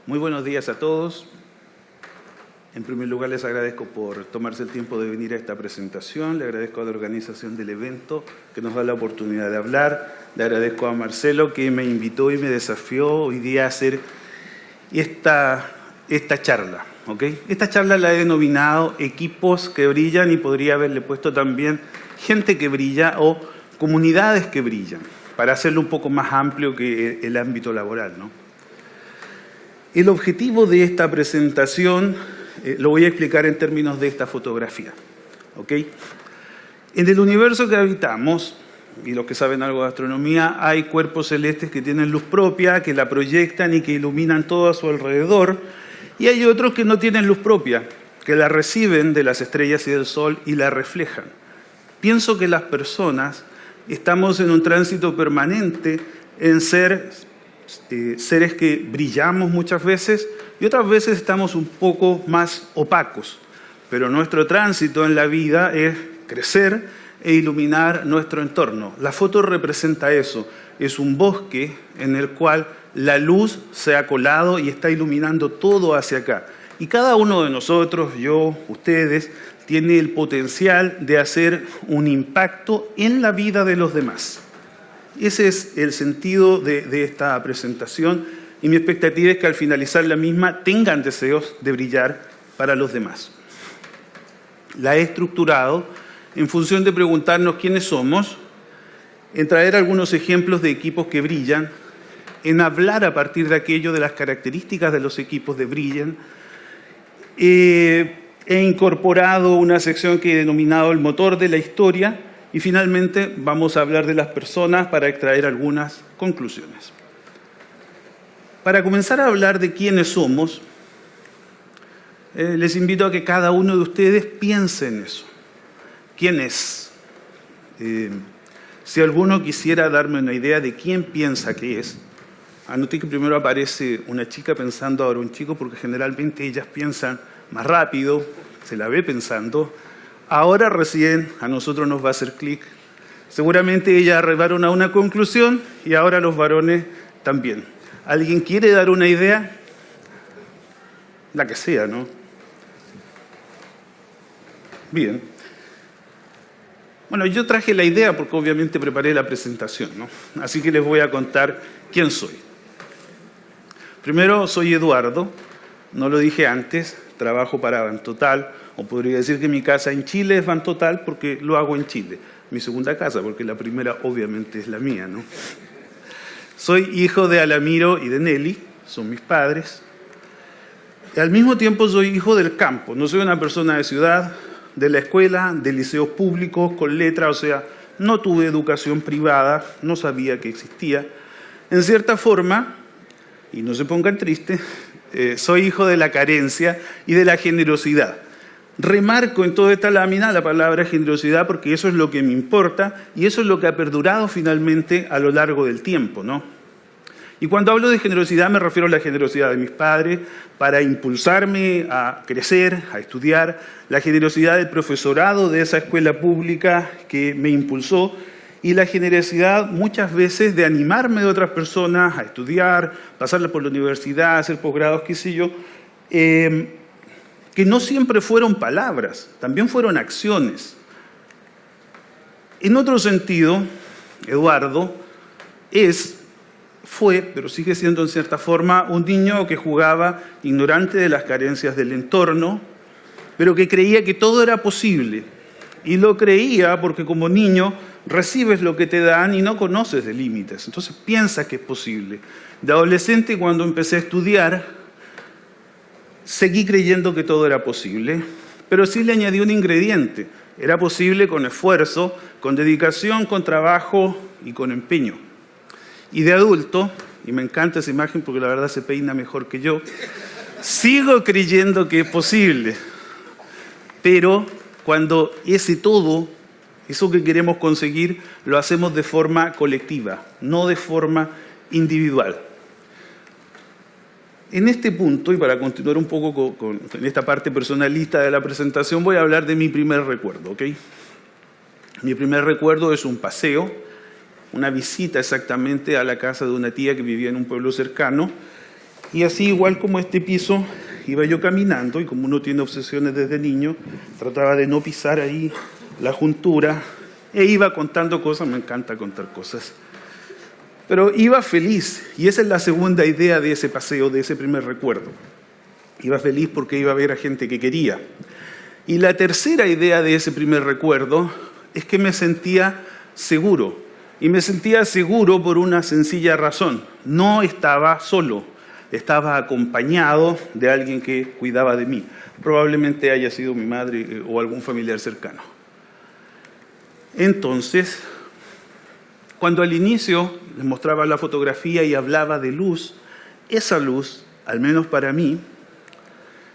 Muy buenos días a todos. En primer lugar, les agradezco por tomarse el tiempo de venir a esta presentación. Le agradezco a la organización del evento que nos da la oportunidad de hablar. Le agradezco a Marcelo que me invitó y me desafió hoy día a hacer esta charla. ¿Okay? Esta charla la he denominado Equipos que brillan y podría haberle puesto también gente que brilla o comunidades que brillan, para hacerlo un poco más amplio que el ámbito laboral, ¿no? El objetivo de esta presentación lo voy a explicar en términos de esta fotografía. ¿Okay? En el universo que habitamos, y los que saben algo de astronomía, hay cuerpos celestes que tienen luz propia, que la proyectan y que iluminan todo a su alrededor, y hay otros que no tienen luz propia, que la reciben de las estrellas y del sol y la reflejan. Pienso que las personas estamos en un tránsito permanente en ser seres que brillamos muchas veces y otras veces estamos un poco más opacos, pero nuestro tránsito en la vida es crecer e iluminar nuestro entorno. La foto representa eso, es un bosque en el cual la luz se ha colado y está iluminando todo hacia acá. Y cada uno de nosotros, yo, ustedes, tiene el potencial de hacer un impacto en la vida de los demás. Ese es el sentido de esta presentación y mi expectativa es que al finalizar la misma tengan deseos de brillar para los demás. La he estructurado en función de preguntarnos quiénes somos, en traer algunos ejemplos de equipos que brillan, en hablar a partir de aquello de las características de los equipos de brillan. He incorporado una sección que he denominado el motor de la historia y finalmente vamos a hablar de las personas para extraer algunas conclusiones. Para comenzar a hablar de quiénes somos, les invito a que cada uno de ustedes piense en eso. ¿Quién es? Si alguno quisiera darme una idea de quién piensa que es, anoté que primero aparece una chica pensando ahora un chico, porque generalmente ellas piensan más rápido, se la ve pensando. Ahora recién a nosotros nos va a hacer clic. Seguramente ellas arribaron a una conclusión y ahora los varones también. ¿Alguien quiere dar una idea? La que sea, ¿no? Bien. Bueno, yo traje la idea porque obviamente preparé la presentación, ¿no? Así que les voy a contar quién soy. Primero, soy Eduardo, no lo dije antes, trabajo para Bantotal, o podría decir que mi casa en Chile es Bantotal porque lo hago en Chile. Mi segunda casa, porque la primera obviamente es la mía, ¿no? Soy hijo de Alamiro y de Nelly, son mis padres. Y al mismo tiempo soy hijo del campo, no soy una persona de ciudad, de la escuela, de liceos públicos, con letra, o sea, no tuve educación privada, no sabía que existía. En cierta forma, y no se pongan tristes, soy hijo de la carencia y de la generosidad. Remarco en toda esta lámina la palabra generosidad porque eso es lo que me importa y eso es lo que ha perdurado finalmente a lo largo del tiempo, ¿no? Y cuando hablo de generosidad me refiero a la generosidad de mis padres para impulsarme a crecer, a estudiar, la generosidad del profesorado de esa escuela pública que me impulsó y la generosidad muchas veces de animarme de otras personas a estudiar, pasarla por la universidad, hacer posgrados, qué sé yo, que no siempre fueron palabras, también fueron acciones. En otro sentido, Eduardo fue, pero sigue siendo en cierta forma, un niño que jugaba ignorante de las carencias del entorno, pero que creía que todo era posible. Y lo creía porque como niño recibes lo que te dan y no conoces de límites. Entonces piensas que es posible. De adolescente, cuando empecé a estudiar, seguí creyendo que todo era posible, pero sí le añadí un ingrediente. Era posible con esfuerzo, con dedicación, con trabajo y con empeño. Y de adulto, y me encanta esa imagen porque la verdad se peina mejor que yo, sigo creyendo que es posible. Pero cuando ese todo, eso que queremos conseguir, lo hacemos de forma colectiva, no de forma individual. En este punto, y para continuar un poco con esta parte personalista de la presentación, voy a hablar de mi primer recuerdo, ¿ok? Mi primer recuerdo es un paseo, una visita exactamente a la casa de una tía que vivía en un pueblo cercano, Y así, igual como este piso, iba yo caminando, y como uno tiene obsesiones desde niño, trataba de no pisar ahí la juntura, e iba contando cosas, me encanta contar cosas. Pero iba feliz, y esa es la segunda idea de ese paseo, de ese primer recuerdo. Iba feliz porque iba a ver a gente que quería. Y la tercera idea de ese primer recuerdo es que me sentía seguro. Y me sentía seguro por una sencilla razón. No estaba solo, estaba acompañado de alguien que cuidaba de mí. Probablemente haya sido mi madre o algún familiar cercano. Entonces, cuando al inicio les mostraba la fotografía y hablaba de luz, esa luz, al menos para mí,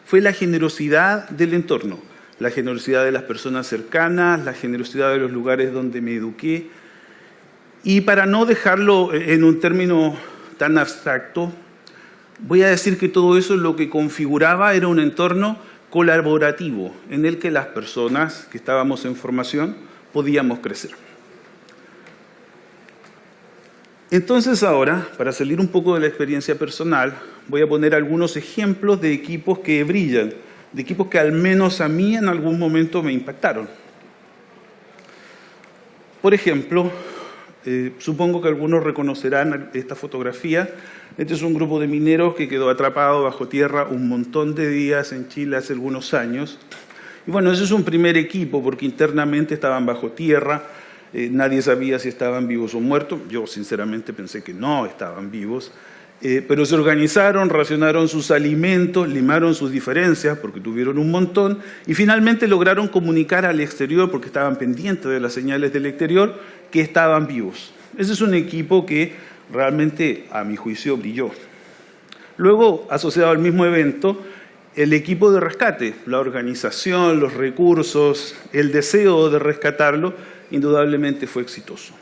fue la generosidad del entorno, la generosidad de las personas cercanas, la generosidad de los lugares donde me eduqué. Y para no dejarlo en un término tan abstracto, voy a decir que todo eso lo que configuraba era un entorno colaborativo en el que las personas que estábamos en formación podíamos crecer. Entonces ahora, para salir un poco de la experiencia personal, voy a poner algunos ejemplos de equipos que brillan, de equipos que al menos a mí en algún momento me impactaron. Por ejemplo, supongo que algunos reconocerán esta fotografía. Este es un grupo de mineros que quedó atrapado bajo tierra un montón de días en Chile hace algunos años. Y bueno, ese es un primer equipo porque internamente estaban bajo tierra. Nadie sabía si estaban vivos o muertos. Yo sinceramente pensé que no estaban vivos. Pero se organizaron, racionaron sus alimentos, limaron sus diferencias porque tuvieron un montón y finalmente lograron comunicar al exterior, porque estaban pendientes de las señales del exterior, que estaban vivos. Ese es un equipo que realmente, a mi juicio, brilló. Luego, asociado al mismo evento, el equipo de rescate, la organización, los recursos, el deseo de rescatarlo, indudablemente fue exitoso.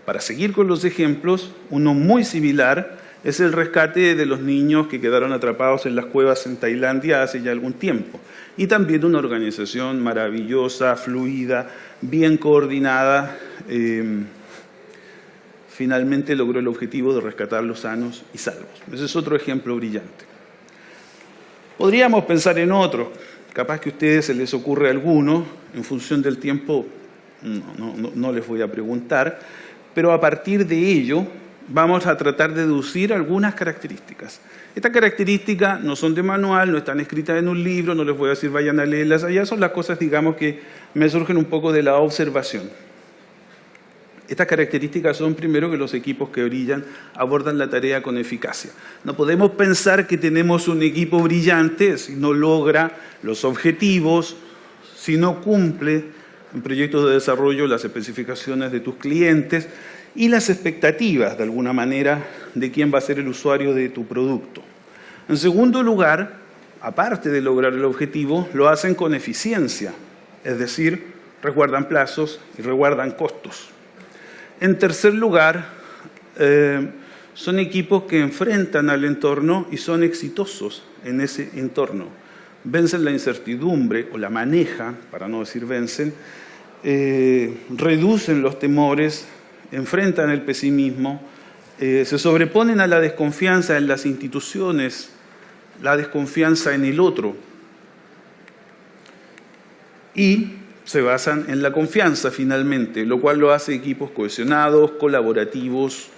Para seguir con los ejemplos, uno muy similar es el rescate de los niños que quedaron atrapados en las cuevas en Tailandia hace ya algún tiempo. Y también una organización maravillosa, fluida, bien coordinada, finalmente logró el objetivo de rescatarlos sanos y salvos. Ese es otro ejemplo brillante. Podríamos pensar en otro, capaz que a ustedes se les ocurre alguno, en función del tiempo no les voy a preguntar, pero a partir de ello vamos a tratar de deducir algunas características. Estas características no son de manual, no están escritas en un libro, no les voy a decir vayan a leerlas allá, son las cosas, digamos, que me surgen un poco de la observación. Estas características son, primero, que los equipos que brillan abordan la tarea con eficacia. No podemos pensar que tenemos un equipo brillante si no logra los objetivos, si no cumple en proyectos de desarrollo las especificaciones de tus clientes y las expectativas, de alguna manera, de quién va a ser el usuario de tu producto. En segundo lugar, aparte de lograr el objetivo, lo hacen con eficiencia, es decir, resguardan plazos y resguardan costos. En tercer lugar, son equipos que enfrentan al entorno y son exitosos en ese entorno. Vencen la incertidumbre o la manejan, para no decir vencen, reducen los temores, enfrentan el pesimismo, se sobreponen a la desconfianza en las instituciones, la desconfianza en el otro y se basan en la confianza finalmente, lo cual lo hace equipos cohesionados, colaborativos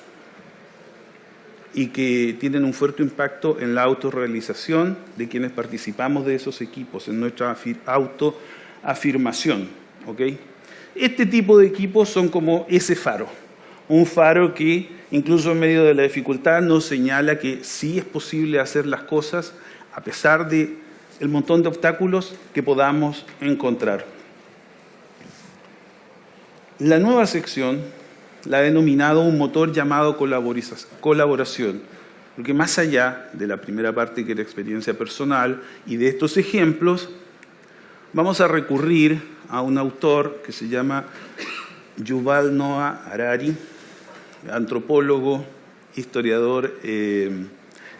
y que tienen un fuerte impacto en la autorrealización de quienes participamos de esos equipos, en nuestra autoafirmación. ¿Okay? Este tipo de equipos son como ese faro, un faro que incluso en medio de la dificultad nos señala que sí es posible hacer las cosas a pesar del montón de obstáculos que podamos encontrar. La nueva sección la he denominado un motor llamado colaboración, porque más allá de la primera parte, que es la experiencia personal, y de estos ejemplos, vamos a recurrir a un autor que se llama Yuval Noah Harari, antropólogo, historiador,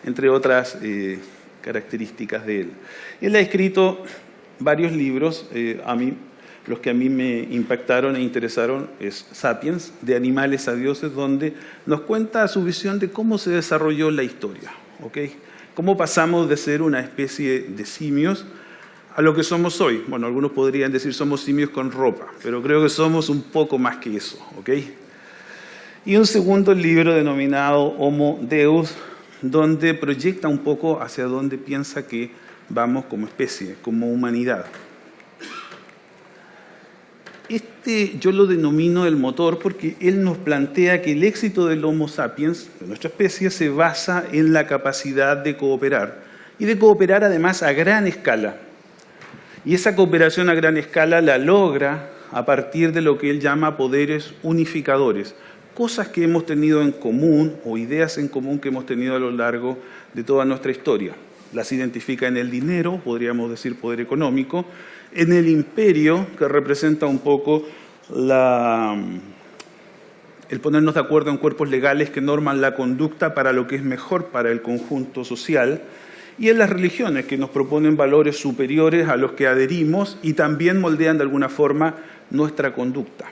entre otras características de él. Él ha escrito varios libros, los que a mí me impactaron e interesaron es Sapiens, de animales a dioses, donde nos cuenta su visión de cómo se desarrolló la historia. ¿ok? ¿Cómo pasamos de ser una especie de simios a lo que somos hoy? Bueno, algunos podrían decir somos simios con ropa, pero creo que somos un poco más que eso, ¿ok? Y un segundo libro denominado Homo Deus, donde proyecta un poco hacia dónde piensa que vamos como especie, como humanidad. Yo lo denomino el motor porque él nos plantea que el éxito del Homo sapiens, de nuestra especie, se basa en la capacidad de cooperar. Y de cooperar además a gran escala. Y esa cooperación a gran escala la logra a partir de lo que él llama poderes unificadores. Cosas que hemos tenido en común o ideas en común que hemos tenido a lo largo de toda nuestra historia. Las identifica en el dinero, podríamos decir poder económico, en el imperio, que representa un poco el ponernos de acuerdo en cuerpos legales que norman la conducta para lo que es mejor para el conjunto social, y en las religiones, que nos proponen valores superiores a los que adherimos y también moldean de alguna forma nuestra conducta.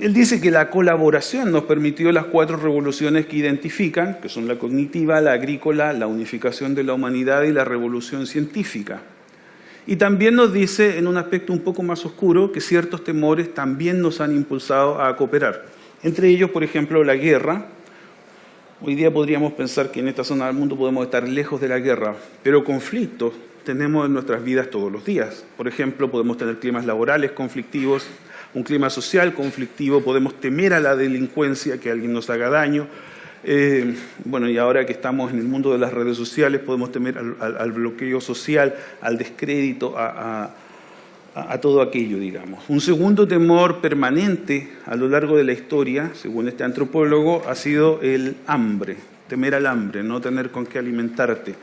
Él dice que la colaboración nos permitió las 4 revoluciones que identifican, que son la cognitiva, la agrícola, la unificación de la humanidad y la revolución científica. Y también nos dice, en un aspecto un poco más oscuro, que ciertos temores también nos han impulsado a cooperar. Entre ellos, por ejemplo, la guerra. Hoy día podríamos pensar que en esta zona del mundo podemos estar lejos de la guerra, pero conflictos tenemos en nuestras vidas todos los días. Por ejemplo, podemos tener climas laborales conflictivos, un clima social conflictivo, podemos temer a la delincuencia, que alguien nos haga daño. Y ahora que estamos en el mundo de las redes sociales, podemos temer al bloqueo social, al descrédito, a todo aquello, digamos. Un segundo temor permanente a lo largo de la historia, según este antropólogo, ha sido el hambre, temer al hambre, no tener con qué alimentarte.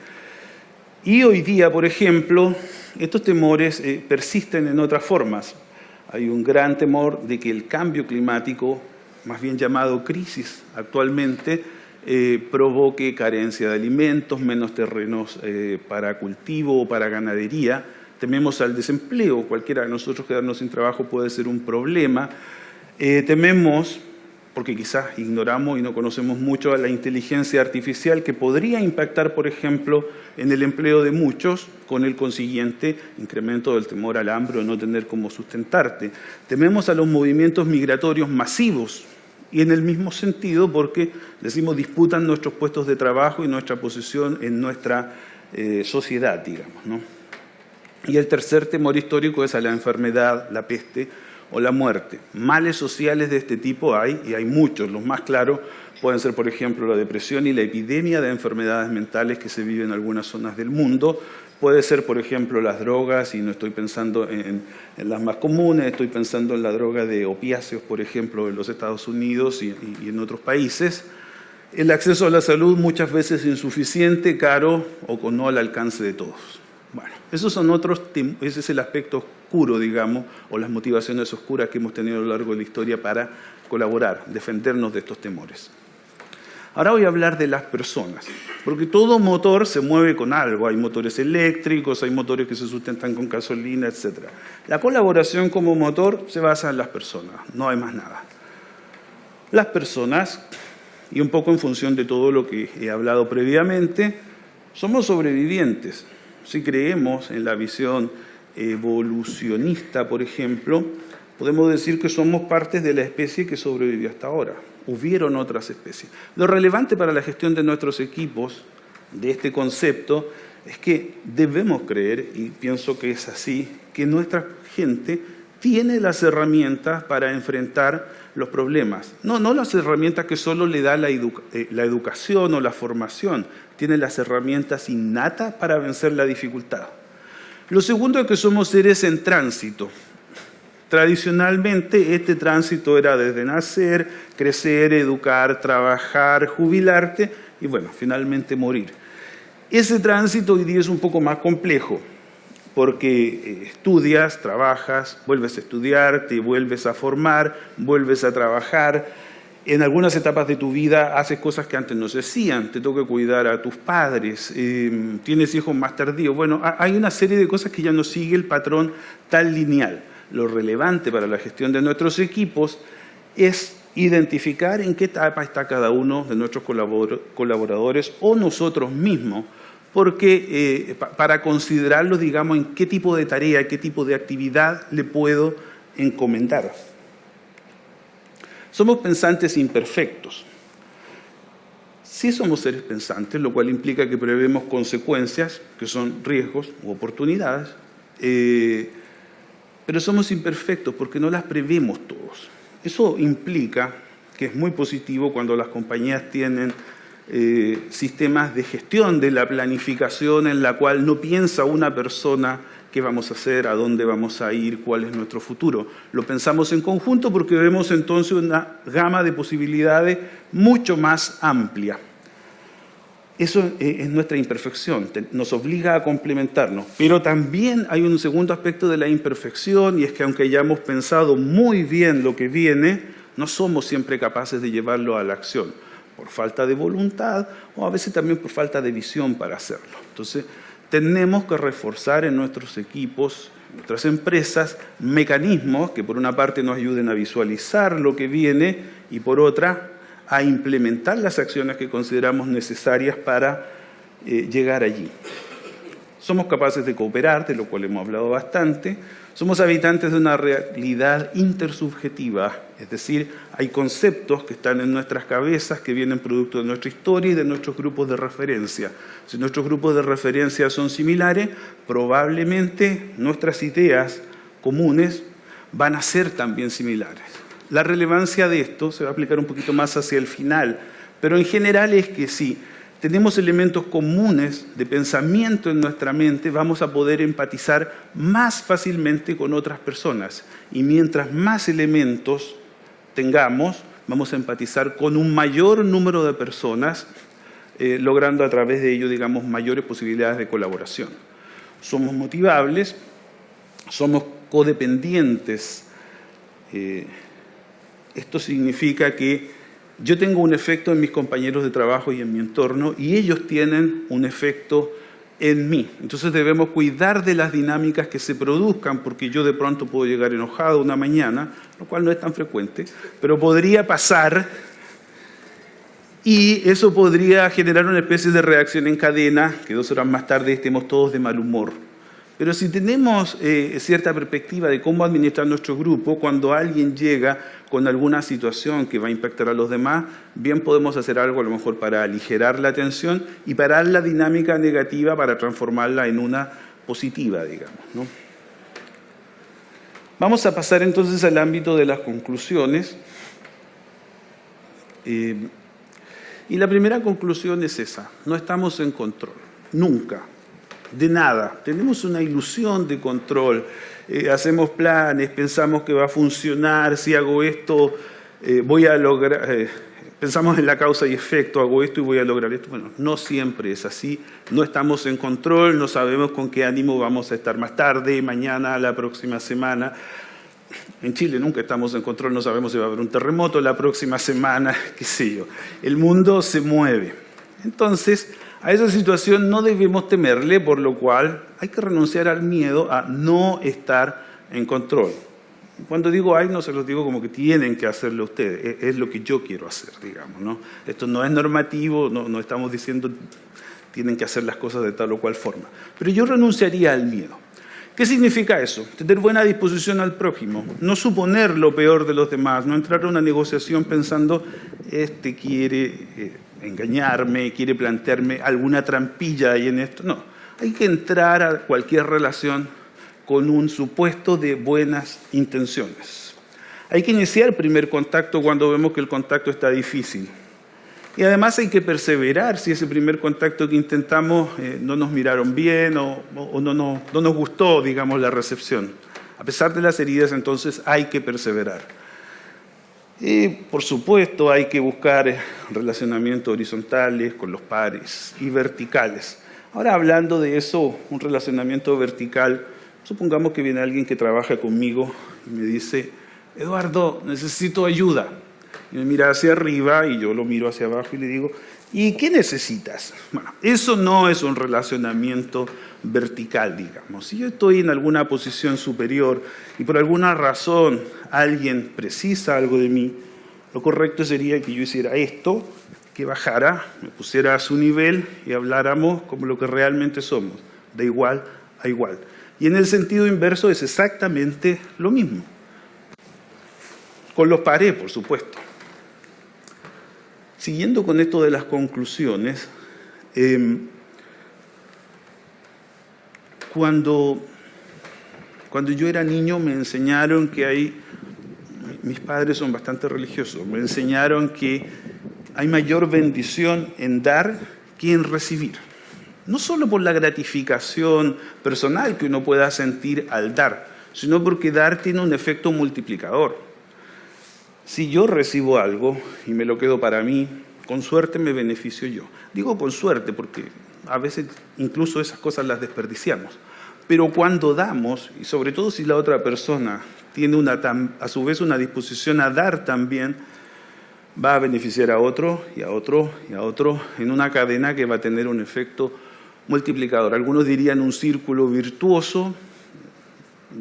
Y hoy día, por ejemplo, estos temores persisten en otras formas. Hay un gran temor de que el cambio climático, más bien llamado crisis actualmente, provoque carencia de alimentos, menos terrenos para cultivo o para ganadería. Tememos al desempleo, cualquiera de nosotros quedarnos sin trabajo puede ser un problema. Tememos, porque quizás ignoramos y no conocemos mucho, a la inteligencia artificial que podría impactar, por ejemplo, en el empleo de muchos, con el consiguiente incremento del temor al hambre o no tener cómo sustentarte. Tememos a los movimientos migratorios masivos y en el mismo sentido porque, decimos, disputan nuestros puestos de trabajo y nuestra posición en nuestra sociedad, digamos, ¿no? Y el tercer temor histórico es a la enfermedad, la peste o la muerte. Males sociales de este tipo hay, y hay muchos. Los más claros pueden ser, por ejemplo, la depresión y la epidemia de enfermedades mentales que se viven en algunas zonas del mundo. Puede ser, por ejemplo, las drogas, y no estoy pensando en las más comunes, estoy pensando en la droga de opiáceos, por ejemplo, en los Estados Unidos y en otros países. El acceso a la salud muchas veces insuficiente, caro o no al alcance de todos. Bueno, ese es el aspecto oscuro, digamos, o las motivaciones oscuras que hemos tenido a lo largo de la historia para colaborar, defendernos de estos temores. Ahora voy a hablar de las personas, porque todo motor se mueve con algo. Hay motores eléctricos, hay motores que se sustentan con gasolina, etc. La colaboración como motor se basa en las personas, no hay más nada. Las personas, y un poco en función de todo lo que he hablado previamente, somos sobrevivientes. Si creemos en la visión evolucionista, por ejemplo, podemos decir que somos parte de la especie que sobrevivió hasta ahora. Hubieron otras especies. Lo relevante para la gestión de nuestros equipos, de este concepto, es que debemos creer, y pienso que es así, que nuestra gente tiene las herramientas para enfrentar los problemas. No las herramientas que solo le da la educación o la formación, tiene las herramientas innatas para vencer la dificultad. Lo segundo es que somos seres en tránsito. Tradicionalmente este tránsito era desde nacer, crecer, educar, trabajar, jubilarte y bueno, finalmente morir. Ese tránsito hoy día es un poco más complejo porque estudias, trabajas, vuelves a estudiar, te vuelves a formar, vuelves a trabajar. En algunas etapas de tu vida haces cosas que antes no se hacían, te toca cuidar a tus padres, tienes hijos más tardíos. Bueno, hay una serie de cosas que ya no sigue el patrón tan lineal. Lo relevante para la gestión de nuestros equipos es identificar en qué etapa está cada uno de nuestros colaboradores o nosotros mismos, porque para considerarlo, digamos, en qué tipo de tarea, qué tipo de actividad le puedo encomendar. Somos pensantes imperfectos. Sí somos seres pensantes, lo cual implica que prevemos consecuencias, que son riesgos u oportunidades, pero somos imperfectos porque no las prevemos todos. Eso implica que es muy positivo cuando las compañías tienen sistemas de gestión de la planificación en la cual no piensa una persona qué vamos a hacer, a dónde vamos a ir, cuál es nuestro futuro. Lo pensamos en conjunto porque vemos entonces una gama de posibilidades mucho más amplia. Eso es nuestra imperfección, nos obliga a complementarnos. Pero también hay un segundo aspecto de la imperfección, y es que aunque hayamos pensado muy bien lo que viene, no somos siempre capaces de llevarlo a la acción, por falta de voluntad o a veces también por falta de visión para hacerlo. Entonces, tenemos que reforzar en nuestros equipos, en nuestras empresas, mecanismos que por una parte nos ayuden a visualizar lo que viene y por otra a implementar las acciones que consideramos necesarias para llegar allí. Somos capaces de cooperar, de lo cual hemos hablado bastante. Somos habitantes de una realidad intersubjetiva, es decir, hay conceptos que están en nuestras cabezas, que vienen producto de nuestra historia y de nuestros grupos de referencia. Si nuestros grupos de referencia son similares, probablemente nuestras ideas comunes van a ser también similares. La relevancia de esto se va a aplicar un poquito más hacia el final, pero en general es que si tenemos elementos comunes de pensamiento en nuestra mente, vamos a poder empatizar más fácilmente con otras personas. Y mientras más elementos tengamos, vamos a empatizar con un mayor número de personas, logrando a través de ello, digamos, mayores posibilidades de colaboración. Somos motivables, somos codependientes. Esto significa que yo tengo un efecto en mis compañeros de trabajo y en mi entorno y ellos tienen un efecto en mí. Entonces debemos cuidar de las dinámicas que se produzcan porque yo de pronto puedo llegar enojado una mañana, lo cual no es tan frecuente, pero podría pasar y eso podría generar una especie de reacción en cadena que 2 horas más tarde estemos todos de mal humor. Pero si tenemos cierta perspectiva de cómo administrar nuestro grupo, cuando alguien llega con alguna situación que va a impactar a los demás, bien podemos hacer algo a lo mejor para aligerar la tensión y parar la dinámica negativa para transformarla en una positiva, digamos, ¿no? Vamos a pasar entonces al ámbito de las conclusiones. Y la primera conclusión es esa: no estamos en control, nunca. De nada. Tenemos una ilusión de control. Hacemos planes, pensamos que va a funcionar, si hago esto voy a lograr, pensamos en la causa y efecto, hago esto y voy a lograr esto. Bueno, no siempre es así, no estamos en control, no sabemos con qué ánimo vamos a estar más tarde, mañana, la próxima semana. En Chile nunca estamos en control, no sabemos si va a haber un terremoto la próxima semana, qué sé yo. El mundo se mueve. Entonces, a esa situación no debemos temerle, por lo cual hay que renunciar al miedo a no estar en control. Cuando digo hay, no se los digo como que tienen que hacerlo ustedes, es lo que yo quiero hacer, digamos, ¿no? Esto no es normativo, no estamos diciendo tienen que hacer las cosas de tal o cual forma. Pero yo renunciaría al miedo. ¿Qué significa eso? Tener buena disposición al prójimo, no suponer lo peor de los demás, no entrar a una negociación pensando este quiere engañarme, quiere plantearme alguna trampilla ahí en esto. No, hay que entrar a cualquier relación con un supuesto de buenas intenciones. Hay que iniciar el primer contacto cuando vemos que el contacto está difícil. Y además hay que perseverar si ese primer contacto que intentamos no nos miraron bien o no nos gustó, digamos, la recepción. A pesar de las heridas, entonces hay que perseverar. Y, por supuesto, hay que buscar relacionamientos horizontales con los pares y verticales. Ahora, hablando de eso, un relacionamiento vertical, supongamos que viene alguien que trabaja conmigo y me dice: Eduardo, necesito ayuda. Y me mira hacia arriba y yo lo miro hacia abajo y le digo: ¿y qué necesitas? Bueno, eso no es un relacionamiento vertical, digamos. Si yo estoy en alguna posición superior y por alguna razón alguien precisa algo de mí, Lo correcto sería que yo hiciera esto, que bajara, me pusiera a su nivel y habláramos como lo que realmente somos, de igual a igual. Y en el sentido inverso es exactamente lo mismo. Con los paré, por supuesto. Siguiendo con esto de las conclusiones, cuando yo era niño me enseñaron que mis padres son bastante religiosos, me enseñaron que hay mayor bendición en dar que en recibir. No solo por la gratificación personal que uno pueda sentir al dar, sino porque dar tiene un efecto multiplicador. Si yo recibo algo y me lo quedo para mí, con suerte me beneficio yo. Digo con suerte porque a veces incluso esas cosas las desperdiciamos. Pero cuando damos, y sobre todo si la otra persona tiene a su vez una disposición a dar también, va a beneficiar a otro y a otro y a otro en una cadena que va a tener un efecto multiplicador. Algunos dirían un círculo virtuoso,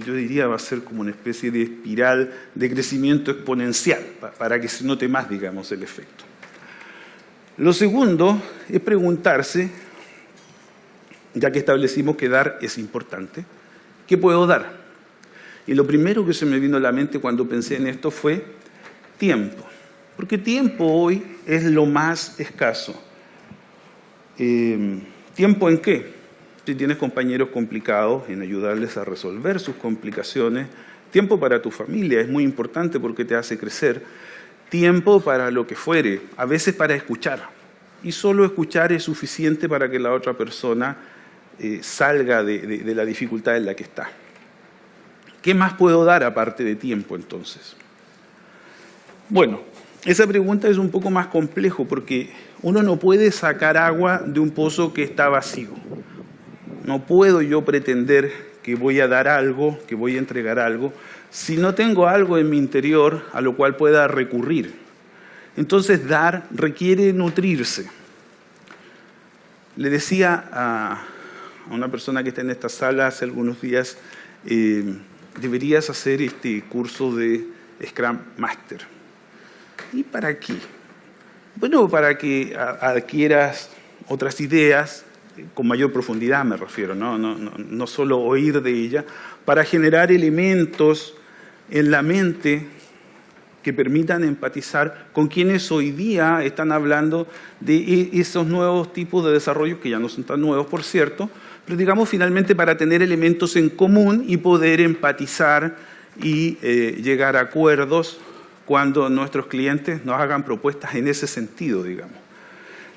yo diría va a ser como una especie de espiral de crecimiento exponencial, para que se note más, digamos, el efecto. Lo segundo es preguntarse, ya que establecimos que dar es importante, ¿qué puedo dar? Y lo primero que se me vino a la mente cuando pensé en esto fue tiempo, porque tiempo hoy es lo más escaso. ¿Tiempo en qué? Si tienes compañeros complicados, en ayudarles a resolver sus complicaciones. Tiempo para tu familia es muy importante porque te hace crecer. Tiempo para lo que fuere, a veces para escuchar. Y solo escuchar es suficiente para que la otra persona salga de la dificultad en la que está. ¿Qué más puedo dar aparte de tiempo entonces? Bueno, esa pregunta es un poco más complejo porque uno no puede sacar agua de un pozo que está vacío. No puedo yo pretender que voy a dar algo, que voy a entregar algo, si no tengo algo en mi interior a lo cual pueda recurrir. Entonces, dar requiere nutrirse. Le decía a una persona que está en esta sala hace algunos días, deberías hacer este curso de Scrum Master. ¿Y para qué? Bueno, para que adquieras otras ideas, con mayor profundidad me refiero, no solo oír de ella, para generar elementos en la mente que permitan empatizar con quienes hoy día están hablando de esos nuevos tipos de desarrollo, que ya no son tan nuevos, por cierto, pero digamos finalmente para tener elementos en común y poder empatizar y llegar a acuerdos cuando nuestros clientes nos hagan propuestas en ese sentido, digamos.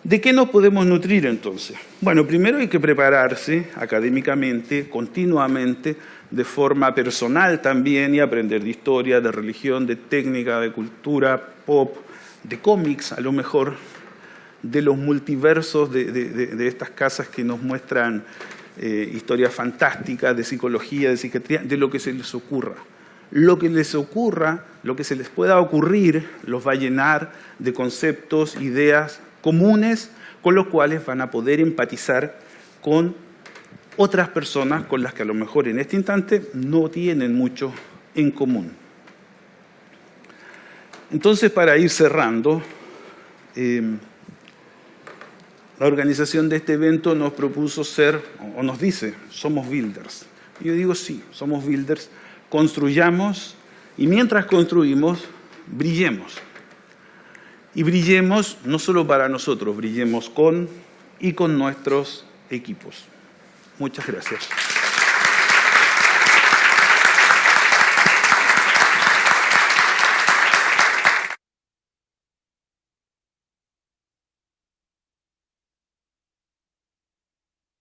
¿De qué nos podemos nutrir entonces? Bueno, primero hay que prepararse académicamente, continuamente, de forma personal también, y aprender de historia, de religión, de técnica, de cultura, pop, de cómics a lo mejor, de los multiversos de estas casas que nos muestran historias fantásticas, de psicología, de psiquiatría, de lo que se les ocurra. Lo que les ocurra, lo que se les pueda ocurrir, los va a llenar de conceptos, ideas comunes con los cuales van a poder empatizar con otras personas con las que a lo mejor en este instante no tienen mucho en común. Entonces, para ir cerrando, la organización de este evento nos propuso ser, o nos dice, somos builders. Y yo digo, sí, somos builders, construyamos y mientras construimos, brillemos. Y brillemos no solo para nosotros, brillemos con y con nuestros equipos. Muchas gracias.